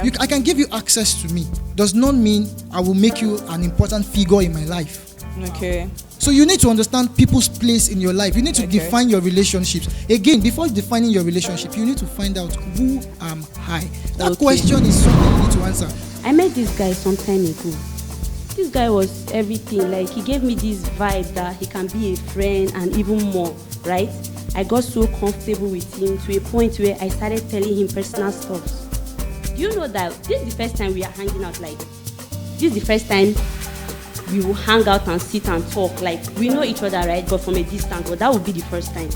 I can give you access to me. Does not mean I will make you an important figure in my life. Okay. So you need to understand people's place in your life. You need to define your relationships. Again, before defining your relationship, you need to find out who am I. That question is something you need to answer. I met this guy some time ago. This guy was everything. Like, he gave me this vibe that he can be a friend and even more, right? I got so comfortable with him to a point where I started telling him personal stuff. Do you know that this is the first time we are hanging out? Like, this is the first time we will hang out and sit and talk. Like, we know each other, right? But from a distance. But that would be the first time.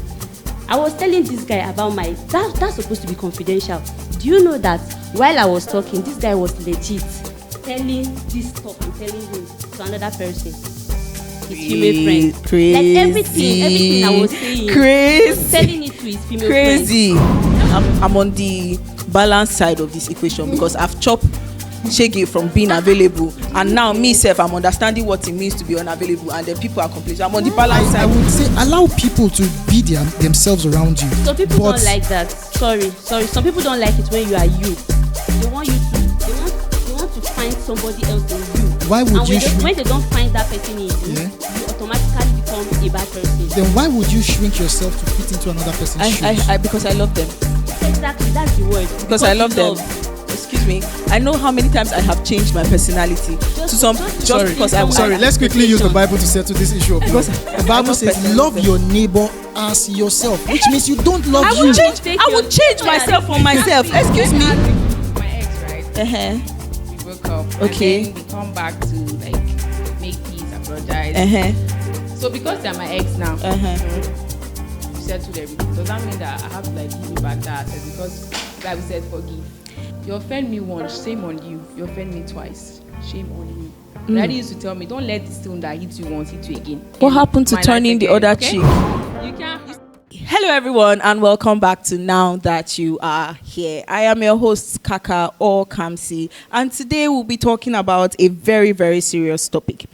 I was telling this guy about that's supposed to be confidential. Do you know that while I was talking, this guy was legit telling this stuff I'm telling him to another person, his female friend. Crazy. Like everything I was saying, crazy. he was telling it to his female Crazy. friend. I'm on the balance side of this equation because I've chopped Shaggy from being available, and now myself I'm understanding what it means to be unavailable, and then people are complaining. I'm on the balance side. I would say allow people to be themselves around you. Some people don't like that. Sorry. Some people don't like it when you are you. They want to find somebody else in you. Why would you when they don't find that person in you, you automatically become a bad person. Then why would you shrink yourself to fit into another person's shoes? Because I love them. Exactly, that's the word. Because I love them. Excuse me. I know how many times I have changed my personality Sorry, let's quickly use the Bible to settle this issue. Because the Bible says, "Love your neighbor as yourself," which means you don't love I would change myself for myself. Excuse me. My ex, right? We broke up. Okay. And then we come back to like make peace, apologize. So because they're my ex now, we settled everything. Does that mean that I have to like give you back that? Because like we said, forgive. You offend me once, shame on you. You offend me twice, shame on you. Daddy used to tell me, don't let the stone that hits you once hit you again. What happened to turning the other cheek? You can't. Hello everyone and welcome back to Now That You Are Here. I am your host Kaka or Kamsi, and today we'll be talking about a very, very serious topic.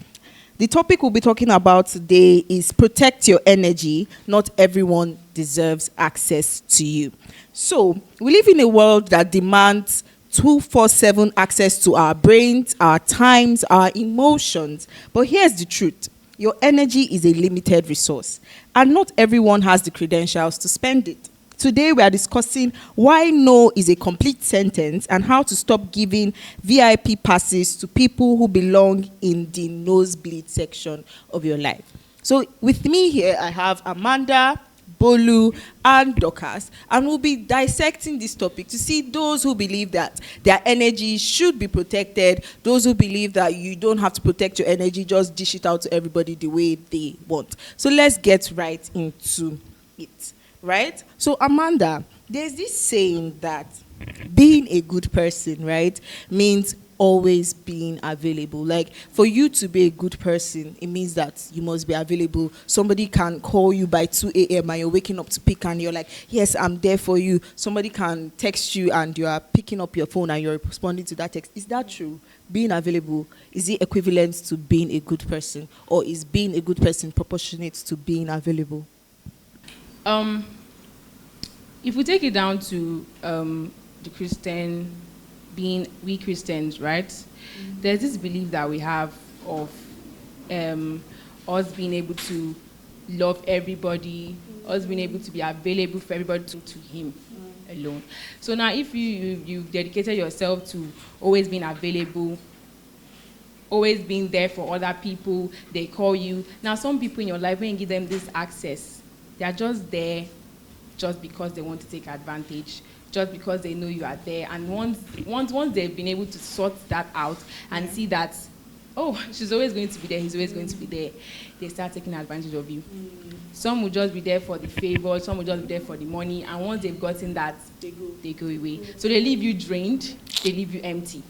The topic we'll be talking about today is protect your energy. Not everyone deserves access to you. So, we live in a world that demands 24/7 access to our brains, our times, our emotions. But here's the truth. Your energy is a limited resource, and not everyone has the credentials to spend it. Today, we are discussing why no is a complete sentence and how to stop giving VIP passes to people who belong in the nosebleed section of your life. So with me here, I have Amanda, Bolu, and Dorcas, and we'll be dissecting this topic to see those who believe that their energy should be protected, those who believe that you don't have to protect your energy, just dish it out to everybody the way they want. So let's get right into it. Right? So, Amanda, there's this saying that being a good person, right, means always being available. Like, for you to be a good person, it means that you must be available. Somebody can call you by 2 a.m. and you're waking up to pick and you're like, yes, I'm there for you. Somebody can text you and you are picking up your phone and you're responding to that text. Is that true? Being available, is it equivalent to being a good person? Or is being a good person proportionate to being available? If we take it down to the Christian, we Christians, right? There's this belief that we have of us being able to love everybody, us being able to be available for everybody to Him alone. So now, if you've dedicated yourself to always being available, always being there for other people, they call you. Now, some people in your life, when you give them this access, they are just there just because they want to take advantage, just because they know you are there. And once they've been able to sort that out and see that, oh, she's always going to be there, he's always going to be there, they start taking advantage of you. Some will just be there for the favor, some will just be there for the money, and once they've gotten that, they go away. So they leave you drained, they leave you empty.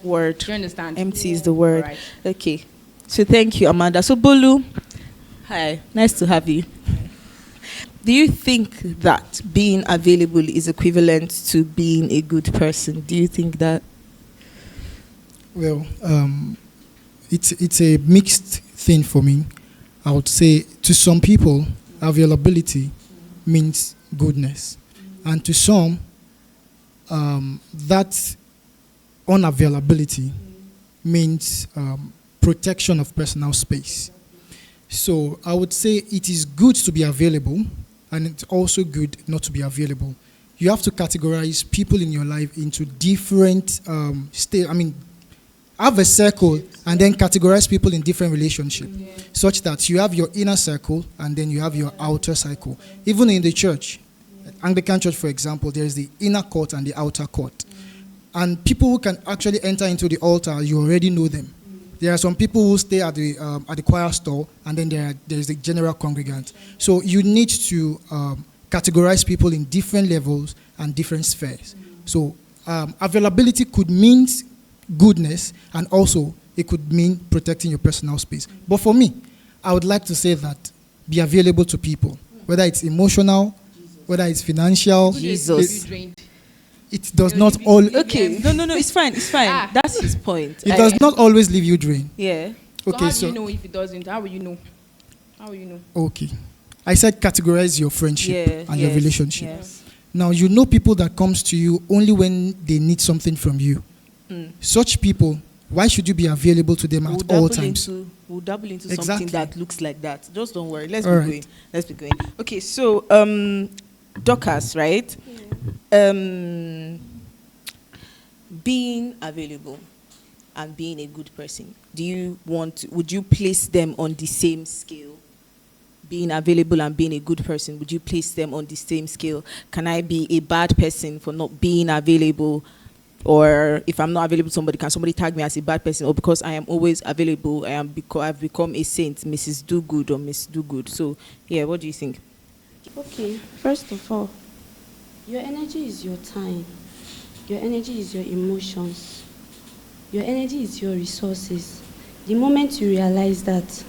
Word. Do you understand? Empty is the word. Right. Okay. So thank you, Amanda. So Bolu, hi, nice to have you. Do you think that being available is equivalent to being a good person? Do you think that? Well, it's a mixed thing for me. I would say to some people, availability means goodness. And to some, that unavailability means protection of personal space. So I would say it is good to be available, and it's also good not to be available. You have to categorize people in your life into different have a circle and then categorize people in different relationships, such that you have your inner circle and then you have your outer circle. Even in the church, Anglican church, for example, there is the inner court and the outer court. And people who can actually enter into the altar, you already know them. There are some people who stay at the choir store, and then there is the general congregant. So you need to categorize people in different levels and different spheres. So availability could mean goodness, and also it could mean protecting your personal space. But for me, I would like to say that be available to people, whether it's emotional, whether it's financial. Jesus. It does not all. Okay, no, it's fine. That's his point. It does not always leave you drained. Yeah. Okay, so how do you know if it doesn't? How will you know? Okay. I said categorize your friendship and your relationship. Yes. Now, you know people that comes to you only when they need something from you. Such people, why should you be available to them at all times? We'll dabble into Exactly. something that looks like that. Just don't worry. Let's be going. Okay, so Dorcas, right? Being available and being a good person, would you place them on the same scale? Being available and being a good person, would you place them on the same scale? Can I be a bad person for not being available? Or if I'm not available to somebody, can somebody tag me as a bad person? Or because I am always available, I've become a saint, Mrs. Do Good or Miss Do Good. So, yeah, what do you think? Okay, first of all, your energy is your time. Your energy is your emotions. Your energy is your resources. The moment you realize that,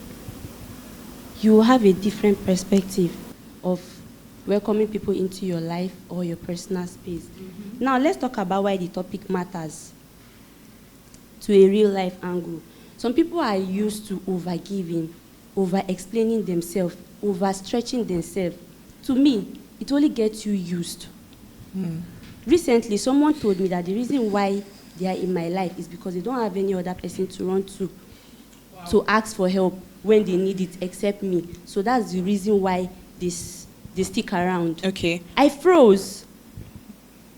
you will have a different perspective of welcoming people into your life or your personal space. Now, let's talk about why the topic matters to a real life angle. Some people are used to over-giving, over-explaining themselves, over-stretching themselves. To me, it only gets you used. Recently, someone told me that the reason why they are in my life is because they don't have any other person to run to ask for help when they need it except me. So that's the reason why they stick around. Okay. I froze.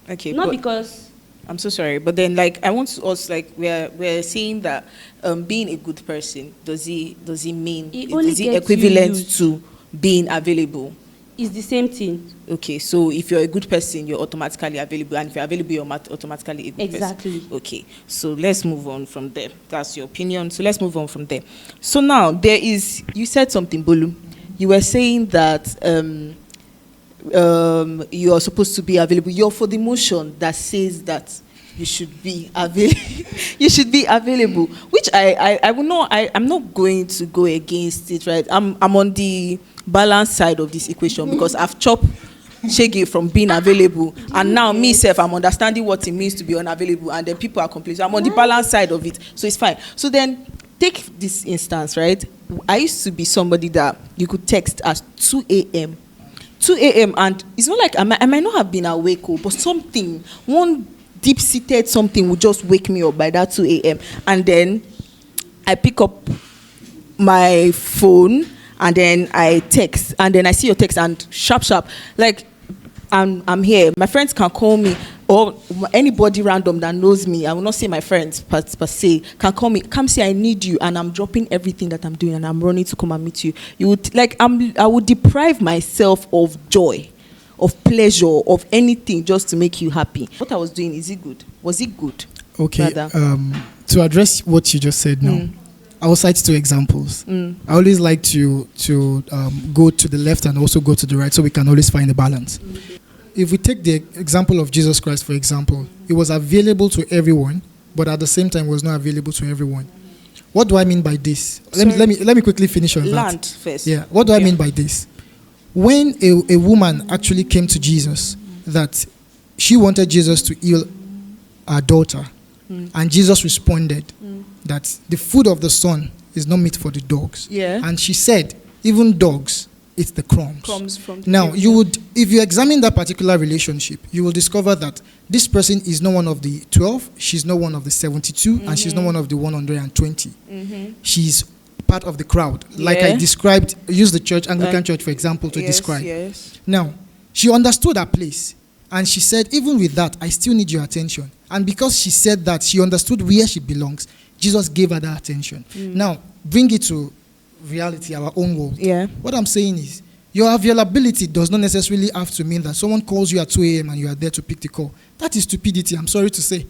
Okay. Not because... I'm so sorry, but then I want to us we're saying that being a good person, does it mean is it equivalent to being available? It's the same thing. Okay, so if you're a good person, you're automatically available, and if you're available, you're automatically a good Exactly. person. Okay, so let's move on from there. That's your opinion. So let's move on from there. So now you said something, Bolu. You were saying that you are supposed to be available. You're for the motion that says that you should be available. You should be available, which I will not. I'm not going to go against it, right? I'm on the balance side of this equation because I've chopped shege from being available, and now myself I'm understanding what it means to be unavailable, and then people are complaining. So I'm on the balance side of it, so it's fine. So then take this instance, right? I used to be somebody that you could text at 2 a.m., and it's not like I might not have been awake, but one deep-seated something would just wake me up by that 2 a.m. And then I pick up my phone, and then I text, and then I see your text, and sharp, like I'm here. My friends can call me, or anybody random that knows me, I will not say my friends per se, can call me, come say I need you, and I'm dropping everything that I'm doing, and I'm running to come and meet you. You would I would deprive myself of joy, of pleasure, of anything just to make you happy. What I was doing, is it good? Was it good? Okay. To address what you just said now, I will cite 2 examples. I always like to go to the left and also go to the right, so we can always find a balance. If we take the example of Jesus Christ, for example, he was available to everyone, but at the same time was not available to everyone. What do I mean by this? Let me quickly finish on that. Land first. Yeah. What do I mean by this? When a woman actually came to Jesus, that she wanted Jesus to heal her daughter, and Jesus responded that the food of the son is not meat for the dogs. Yeah. And she said, even dogs It's the crumbs. Crumbs from the Now, table. you would, if you examine that particular relationship, you will discover that this person is not one of the 12, she's not one of the 72, and she's not one of the 120. She's part of the crowd. Like I Yeah. described, use the church, Anglican church, for example, to describe. Yes. Now, she understood her place. And she said, even with that, I still need your attention. And because she said that, she understood where she belongs. Jesus gave her that attention. Now, bring it to reality, our own world. Yeah. What I'm saying is, your availability does not necessarily have to mean that someone calls you at 2 a.m. and you are there to pick the call. That is stupidity, I'm sorry to say.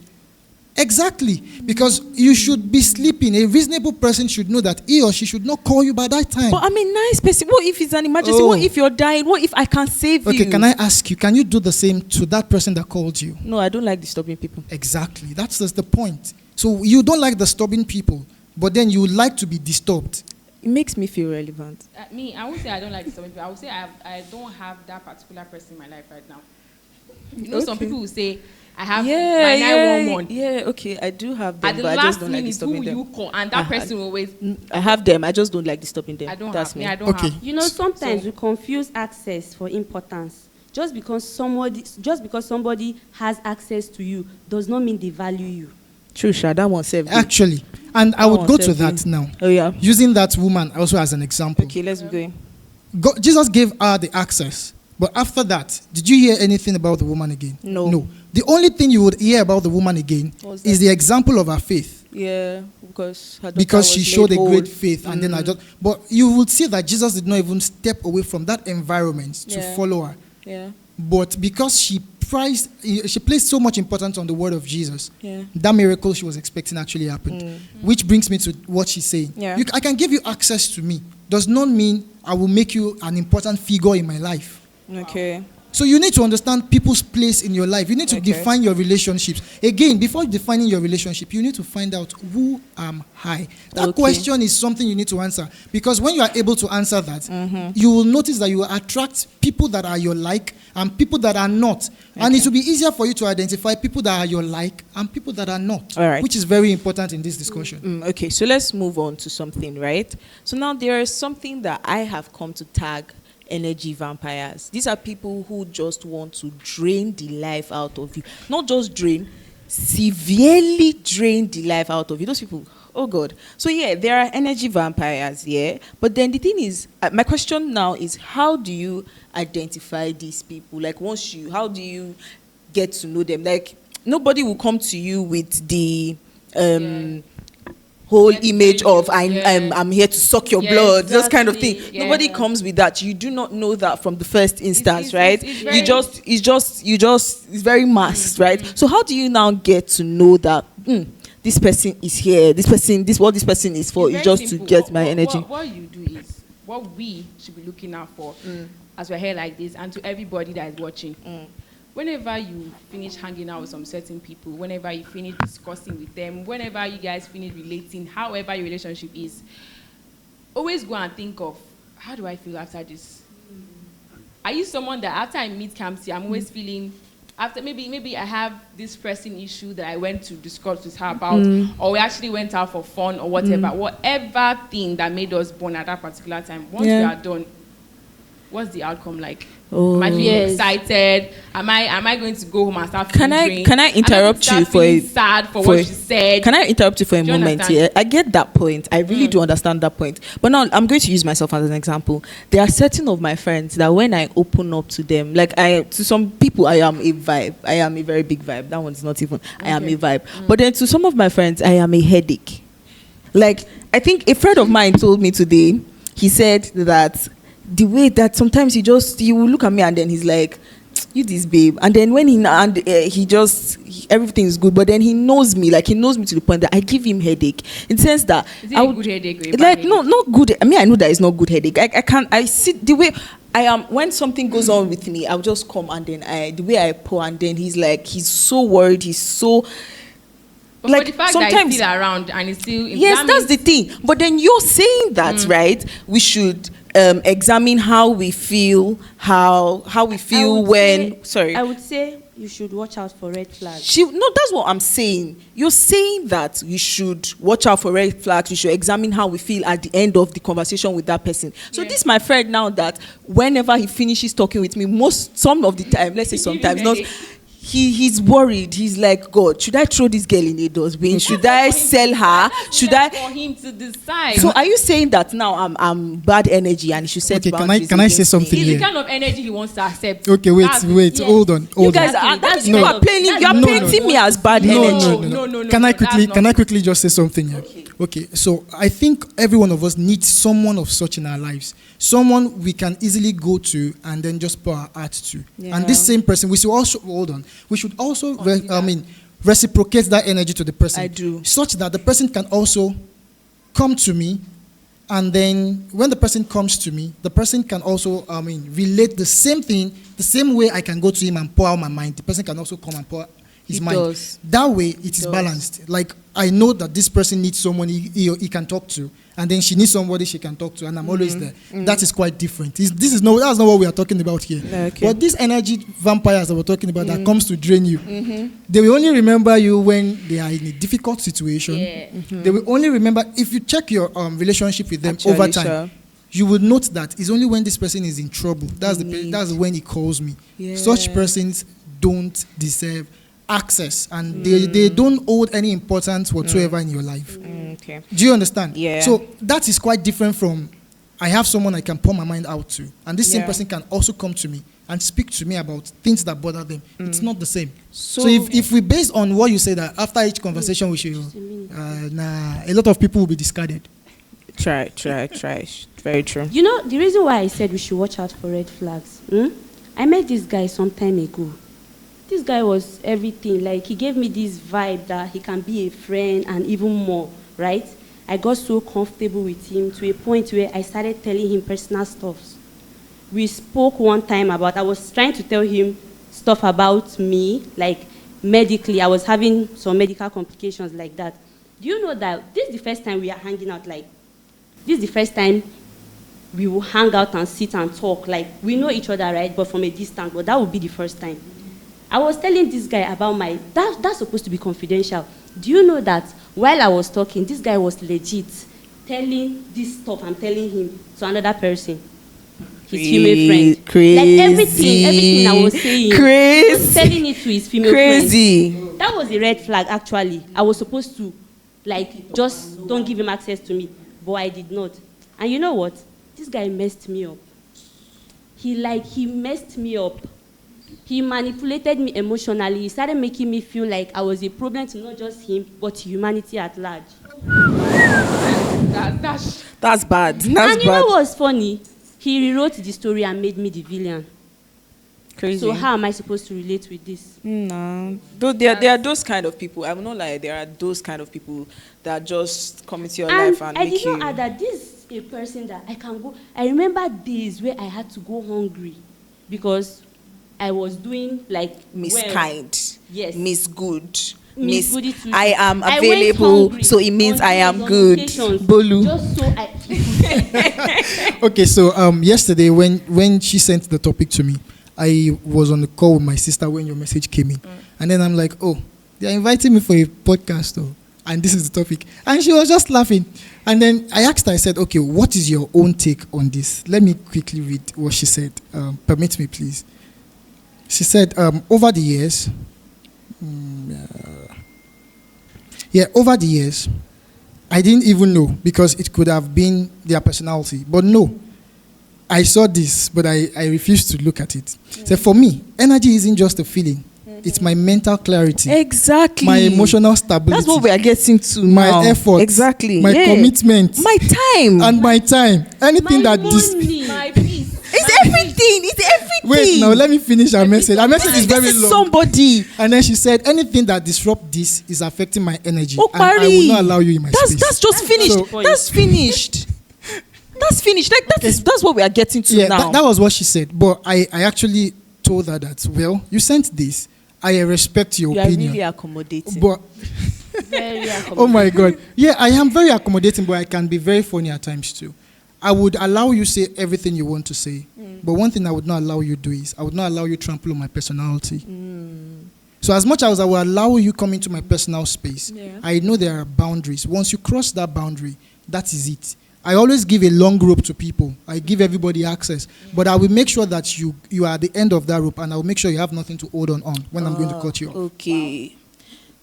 Exactly. Because you should be sleeping. A reasonable person should know that he or she should not call you by that time. But I'm a nice person. What if it's an emergency? Oh. What if you're dying? What if I can save you? Okay, can I ask you, can you do the same to that person that called you? No, I don't like disturbing people. Exactly. That's just the point. So you don't like disturbing people, but then you would like to be disturbed. It makes me feel relevant. Me, I won't say I don't like disturbing people. I would say I don't have that particular person in my life right now. You know, some Okay. people will say, I have my 911. Yeah, okay, I do have them, At the but I just last don't like minute, who disturbing will them. you call? And that person will always, I have them, I just don't like disturbing them. I don't That's have. me. Me, I don't Okay. have. You know, sometimes So- we confuse access for importance. Just because somebody has access to you does not mean they value you. True, Sha, that one saved me. Actually, and I would Oh, go to thank that you. now. Oh, yeah. Using that woman also as an example. Okay, let's be going. Jesus gave her the access. But after that, did you hear anything about the woman again? No. No. The only thing you would hear about the woman again What's is that? the example of her faith. Yeah, because her daughter Because she was showed a laid great hold. faith. And then I just, but you would see that Jesus did not even step away from that environment to Yeah. follow her. Yeah, But because she placed so much importance on the word of Jesus, yeah. that miracle she was expecting actually happened. Which brings me to what she's saying. Yeah. I can give you access to me. Does not mean I will make you an important figure in my life. Okay. So you need to understand people's place in your life. You need to Okay. define your relationships. Again, before defining your relationship, you need to find out who am I. That Okay. question is something you need to answer. Because when you are able to answer that, Mm-hmm. you will notice that you will attract people that are your like and people that are not. And it will be easier for you to identify people that are your like and people that are not. All right. Which is very important in this discussion. Okay, so let's move on to something, right? So now there is something that I have come to tag energy vampires. These are people who just want to drain the life out of you. Not just drain, severely drain the life out of you. Those people, oh God. So yeah, there are energy vampires, yeah. But then the thing is, my question now is, how do you identify these people? Like how do you get to know them? Like nobody will come to you with the whole image of I'm here to suck your Yeah, blood, those kind of thing. exactly. Yeah. Nobody comes with that. You do not know that from the first instance, it's- right? it's It's very masked, right? So how do you now get to know that this person is here, what this person is for is It's just very to simple. get my energy? What you do is, what we should be looking out for as we're here like this, and to everybody that is watching. Whenever you finish hanging out with some certain people, whenever you finish discussing with them, whenever you guys finish relating, however your relationship is, always go and think of, how do I feel after this? Are you someone that after I meet Kamsi, I'm always feeling, after maybe I have this pressing issue that I went to discuss with her about, or we actually went out for fun or whatever, whatever thing that made us bond at that particular time, once we are done, what's the outcome like? Oh. Am I feeling Yes. excited? Am I going to go home and start Can feeling I- can I interrupt you for a- sad for for what a- she said? Can I interrupt you for a Do you moment understand? here? I get that point. I really do understand that point. But now I'm going to use myself as an example. There are certain of my friends that when I open up to them, to some people, I am a vibe. I am a very big vibe. That one's not even. I am a vibe. But then to some of my friends, I am a headache. Like, I think a friend of mine told me today, he said that the way that sometimes he will look at me and then he's like, you this babe, and then when everything is good, but then he knows me to the point that I give him headache in the sense that Is it a good headache or a bad like headache? no, not good. I mean, I know that it's not good headache. I see the way I am when something goes on with me, I'll just come and then the way I pour, and then he's so worried, he's so But like for the fact sometimes that he's still around and it's still yes, that's the thing. But then you're saying that, right? We should examine how we feel, how we feel when. I would say you should watch out for red flags. No, that's what I'm saying. You're saying that we should watch out for red flags. We should examine how we feel at the end of the conversation with that person. So this my friend now that whenever he finishes talking with me, some of the time, let's say sometimes, not. He's worried. He's like, God, should I throw this girl in a dustbin? Should I sell her? Should I? For him to decide. So are you saying that now I'm bad energy and he should set boundaries? Can I say something It's here? the kind of energy he wants to accept. Okay, wait, hold on. You guys Exactly. you are painting me as bad energy. No. Can I quickly just say something here? Okay, so I think every one of us needs someone of such in our lives. Someone we can easily go to and then just pour our heart to. Yeah. And this same person, we should also reciprocate that energy to the person. I do. Such that the person can also come to me, and then when the person comes to me, the person can also relate the same thing, the same way I can go to him and pour out my mind. The person can also come and pour his mind. Does. That way it is balanced. Like, I know that this person needs someone he can talk to, and then she needs somebody she can talk to, and I'm always there. That is quite different. That's not what we are talking about here. Okay. But these energy vampires that we're talking about that comes to drain you, they will only remember you when they are in a difficult situation. Yeah. They will only remember, if you check your relationship with them over time, you will note that it's only when this person is in trouble. That's when he calls me. Yeah. Such persons don't deserve access, and they don't hold any importance whatsoever in your life. Okay. Do you understand? Yeah. So that is quite different from, I have someone I can pour my mind out to, and this same person can also come to me and speak to me about things that bother them. It's not the same. So if we base on what you say, that after each conversation we should, a lot of people will be discarded. Try. Very true. You know, the reason why I said we should watch out for red flags, I met this guy some time ago. This guy was everything. Like, he gave me this vibe that he can be a friend and even more, right? I got so comfortable with him to a point where I started telling him personal stuff. We spoke one time I was trying to tell him stuff about me, like medically. I was having some medical complications like that. Do you know that this is the first time we are hanging out? Like, this is the first time we will hang out and sit and talk. Like, we know each other, right? But from a distance. But that would be the first time. I was telling this guy about that's supposed to be confidential. Do you know that while I was talking, this guy was legit telling this stuff I'm telling him to another person, his female friend. Crazy. Like, everything I was saying, he was telling it to his female friend. That was a red flag, actually. I was supposed to, just don't give him access to me. But I did not. And you know what? This guy messed me up. He messed me up. He manipulated me emotionally. He started making me feel like I was a problem to not just him, but to humanity at large. That's bad. You know what's funny? He rewrote the story and made me the villain. Crazy. So how am I supposed to relate with this? No. There are those kind of people. I will not lie. There are those kind of people that just come into your life and I make did you... not add that this is a person that I can go... I remember days where I had to go hungry because I was doing Miss Kind. Yes. Miss Good. Miss Goody too. I am available, so it means I am good. Bolu. Just so I... Okay, so yesterday when she sent the topic to me, I was on the call with my sister when your message came in. And then I'm like, oh, they're inviting me for a podcast, and this is the topic. And she was just laughing. And then I asked her, I said, okay, what is your own take on this? Let me quickly read what she said. Permit me, please. She said, over the years, over the years, I didn't even know, because it could have been their personality. But no, I saw this, but I refused to look at it. So for me, energy isn't just a feeling. It's my mental clarity. Exactly. My emotional stability. That's what we are getting to my now. effort. Exactly. My commitment. My time. And my time. Anything My that money. My peace. It's everything. It's everything. Wait, now let me finish her message. Her message is very This is long. somebody. And then she said, anything that disrupts this is affecting my energy. Oh, and I will not allow you in my space. That's just finished. So- That's finished. That's finished. That's what we are getting to now. That was what she said. But I actually told her that, well, you sent this. I respect your You are opinion. really accommodating. But Very accommodating. oh my God. Yeah, I am very accommodating, but I can be very funny at times too. I would allow you say everything you want to say. But one thing I would not allow you do is I would not allow you trample on my personality. So as much as I will allow you come into my personal space, I know there are boundaries. Once you cross that boundary, that is it. I always give a long rope to people. I give everybody access. But I will make sure that you are at the end of that rope, and I will make sure you have nothing to hold on when I'm going to cut you off. Okay.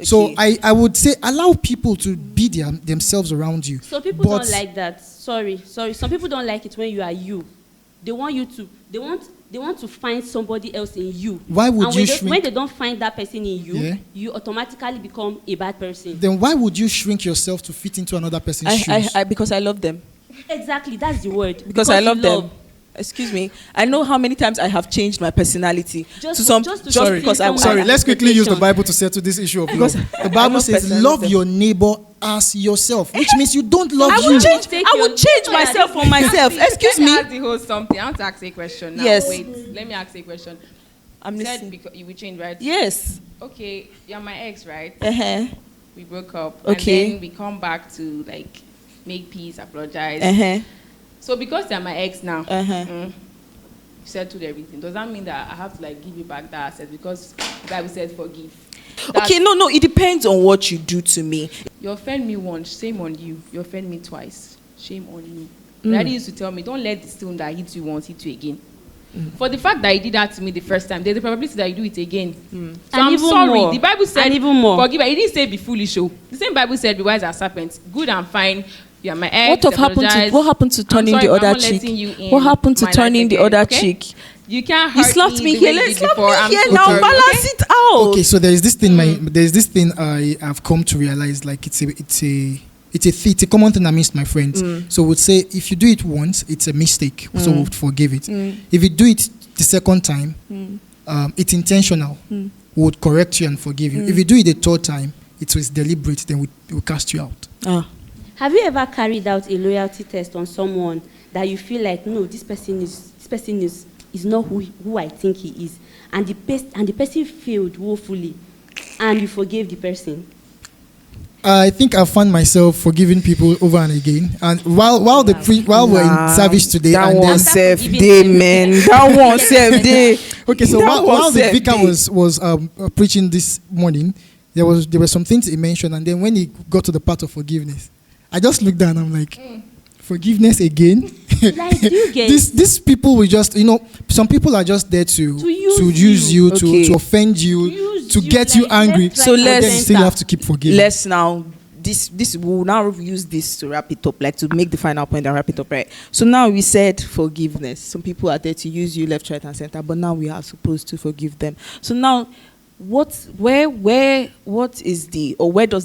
So I would say allow people to be themselves around you. So people don't like that. Sorry. Some people don't like it when you are you. They want you to. They want to find somebody else in you. Why would you shrink? When they don't find that person in you, you automatically become a bad person. Then why would you shrink yourself to fit into another person's shoes? Because I love them. Exactly, that's the word. Because I love them. Excuse me. I know how many times I have changed my personality Sorry, let's quickly use the Bible to settle this issue of love. The Bible says, "Love your neighbor as yourself," which means you don't love you. I would change myself for myself. Excuse me. Ask the host something. I want to ask a question now. Yes. Wait, let me ask a question. I'm You listening. said because you will change, right? Yes. Okay, you're my ex, right? We broke up. Okay. And then we come back to like make peace, apologize. So because you're my ex now, you settled everything. Does that mean that I have to like give you back that asset because the Bible said forgive? Okay, no. It depends on what you do to me. You offend me once, shame on you. You offend me twice, shame on me. Daddy used to tell me, don't let the stone that hits you once hit you again. For the fact that he did that to me the first time, there's a probability that you do it again. So And I'm even sorry. more. The Bible said, And even more. forgive. He didn't say be foolish. Oh. The same Bible said, be wise as serpents. Good and fine. You are my ex. What happened to turning the other cheek? What happened to turning the other cheek? You can't hurt You slapped me here. Let's slap me here now. Okay. Balance it out. Okay, so there is this thing. I have come to realize, like it's a common thing amongst my friends. So would say if you do it once, it's a mistake. So we would forgive it. If you do it the second time, it's intentional. We would correct you and forgive you. If you do it the third time, it was deliberate. Then we cast you out. Have you ever carried out a loyalty test on someone that you feel like, no, this person is not who I think he is, and the person failed woefully, and you forgave the person? I think I found myself forgiving people over and again. And while we're in service today, that and one then self day, man. That one self day. Okay, so while the vicar was preaching this morning, there were some things he mentioned, and then when he got to the part of forgiveness, I just looked down and I'm like, forgiveness again? Like, do you get these people will just, some people are just there to use you, to offend you, to get you angry. So let's still have to keep forgiving. Let's now this we'll now use this to wrap it up, like to make the final point and wrap it up, right? So now we said forgiveness. Some people are there to use you left, right, and center, but now we are supposed to forgive them. So now where does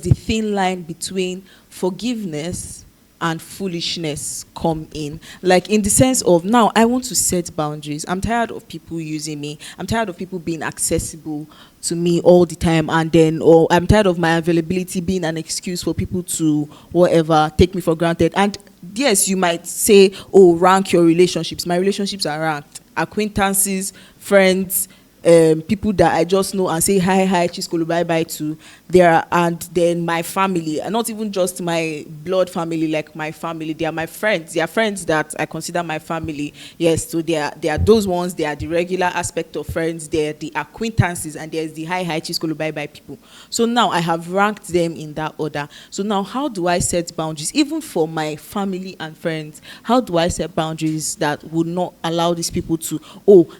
the thin line between forgiveness and foolishness come in? Like, in the sense of, now I want to set boundaries. I'm tired of people using me. I'm tired of people being accessible to me all the time, and then I'm tired of my availability being an excuse for people to take me for granted. And yes, you might say, rank your relationships. My relationships are ranked. Acquaintances, friends, people that I just know and say hi, Chiskolo, bye to there, and then my family, and not even just my blood family, like my family. They are my friends. They are friends that I consider my family. Yes, so they are those ones. They are the regular aspect of friends. They're the acquaintances, and there's the hi, Chiskolo, bye people. So now I have ranked them in that order. So now, how do I set boundaries, even for my family and friends? How do I set boundaries that would not allow these people to,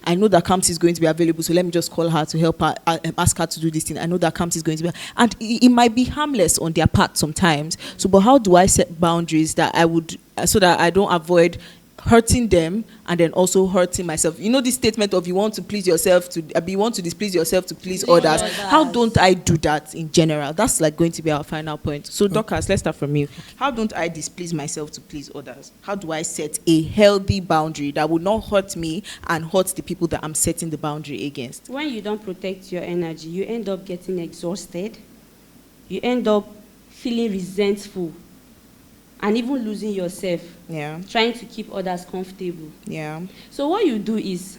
I know that Kamsi is going to be available, so let me just call her to help her, ask her to do this thing. I know that Kamsi is going to be, and it might be harmless on their part sometimes. So, but how do I set boundaries that so that I don't avoid hurting them and then also hurting myself? You know, this statement of you want to please yourself you want to displease yourself to please others. How don't I do that in general? That's like going to be our final point. So, Dorcas, let's start from you. How don't I displease myself to please others? How do I set a healthy boundary that will not hurt me and hurt the people that I'm setting the boundary against? When you don't protect your energy, you end up getting exhausted. You end up feeling resentful and even losing yourself. Yeah. Trying to keep others comfortable. Yeah. So what you do is,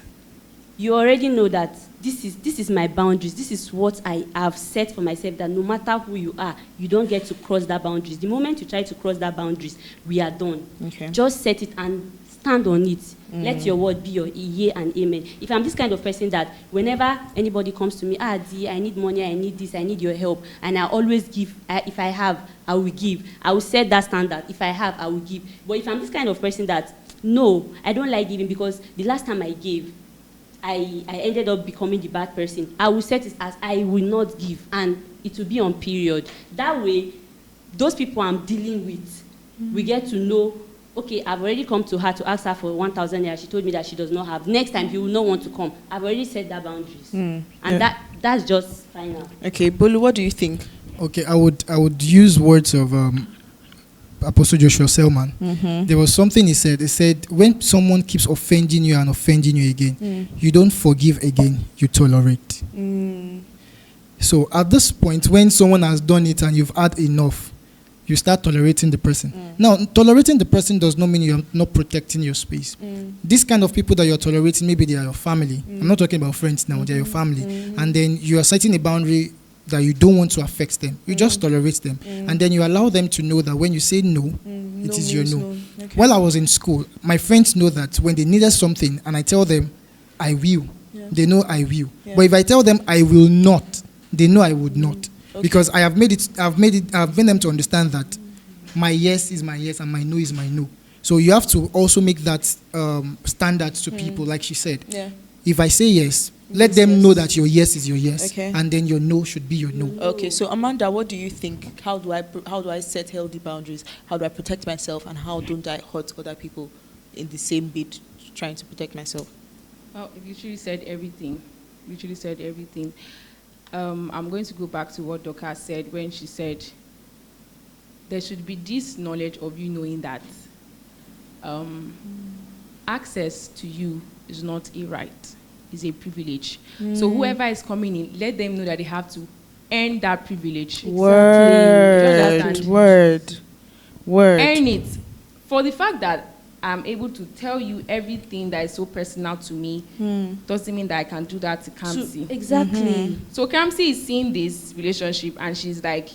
you already know that this is my boundaries. This is what I have set for myself, that no matter who you are, you don't get to cross that boundaries. The moment you try to cross that boundaries, we are done. Okay. Just set it and stand on it. Let your word be your yea and amen. If I'm this kind of person that whenever anybody comes to me, Dee, I need money, I need this, I need your help, and I always give. If I have, I will give. I will set that standard. If I have, I will give. But if I'm this kind of person that, no, I don't like giving, because the last time I gave, I ended up becoming the bad person, I will set it as I will not give, and it will be on period. That way, those people I'm dealing with, we get to know, okay, I've already come to her to ask her for 1,000 naira. She told me that she does not have. Next time, he will not want to come. I've already set that boundaries. And that's just final. Okay, Bolu, what do you think? Okay, I would use words of Apostle Joshua Selman. There was something he said. He said, when someone keeps offending you and offending you again, you don't forgive again, you tolerate. So at this point, when someone has done it and you've had enough, you start tolerating the person. Now, tolerating the person does not mean you're not protecting your space. This kind of people that you're tolerating, maybe they are your family. I'm not talking about friends now, they're your family. And then you are setting a boundary that you don't want to affect them. You just tolerate them. And then you allow them to know that when you say no, it is your no. Okay. While I was in school, my friends know that when they needed something and I tell them, I will, they know I will. But if I tell them I will not, they know I would not. Because I've made them to understand that my yes is my yes and my no is my no. So you have to also make that standard to people, like she said. If I say yes, let them know that your yes is your yes, and then your no should be your no. Okay, so Amanda, what do you think? How do I set healthy boundaries? How do I protect myself, and how don't I hurt other people in the same bit trying to protect myself? Well, you literally said everything. I'm going to go back to what Doka said when she said there should be this knowledge of you knowing that access to you is not a right, it's a privilege. So whoever is coming in, let them know that they have to earn that privilege. Word. Earn it. For the fact that I'm able to tell you everything that is so personal to me, doesn't mean that I can do that to Kamsi. Exactly. So Kamsi is seeing this relationship and she's like,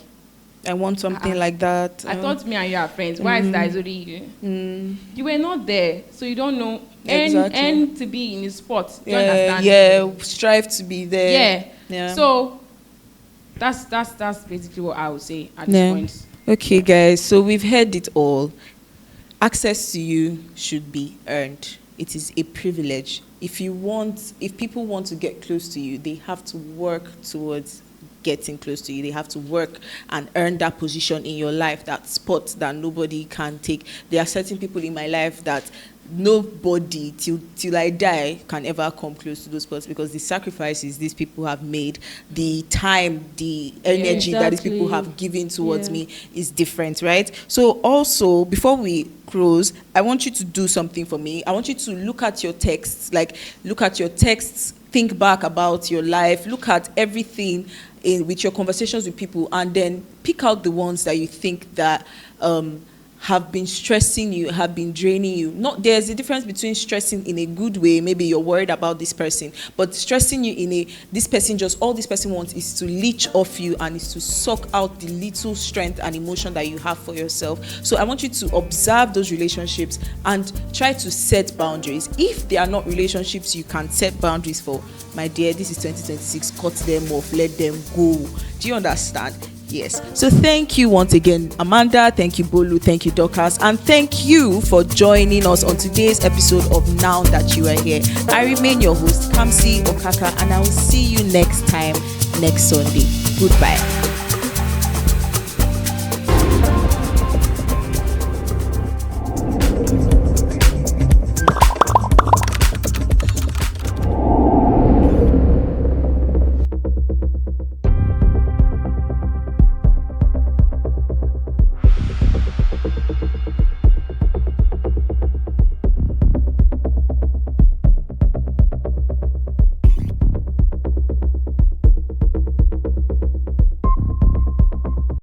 I want something like that. I thought me and you are friends. Why is that already? You were not there, so you don't know. And to be in his spot. Do you understand? Yeah, strive to be there. Yeah. So that's basically what I would say at this point. Okay, guys. So we've heard it all. Access to you should be earned. It is a privilege. If people want to get close to you, they have to work towards getting close to you. They have to work and earn that position in your life, that spot that nobody can take. There are certain people in my life that nobody till I die can ever come close to those spots, because the sacrifices these people have made, the time, the energy that these people have given towards me is different, right? So also, before we close, I want you to do something for me. I want you to look at your texts, think back about your life, look at everything with your conversations with people, and then pick out the ones that you think that have been stressing you, have been draining you. There's a difference between stressing in a good way, maybe you're worried about this person, but stressing you in all this person wants is to leech off you and is to suck out the little strength and emotion that you have for yourself. So I want you to observe those relationships and try to set boundaries. If they are not relationships you can set boundaries for, my dear, this is 2026, cut them off, let them go. Do you understand? Yes. So thank you once again, Amanda. Thank you, Bolu. Thank you, Dorcas. And thank you for joining us on today's episode of Now That You Are Here. I remain your host, Kamsi Okaka, and I will see you next time, next Sunday. Goodbye.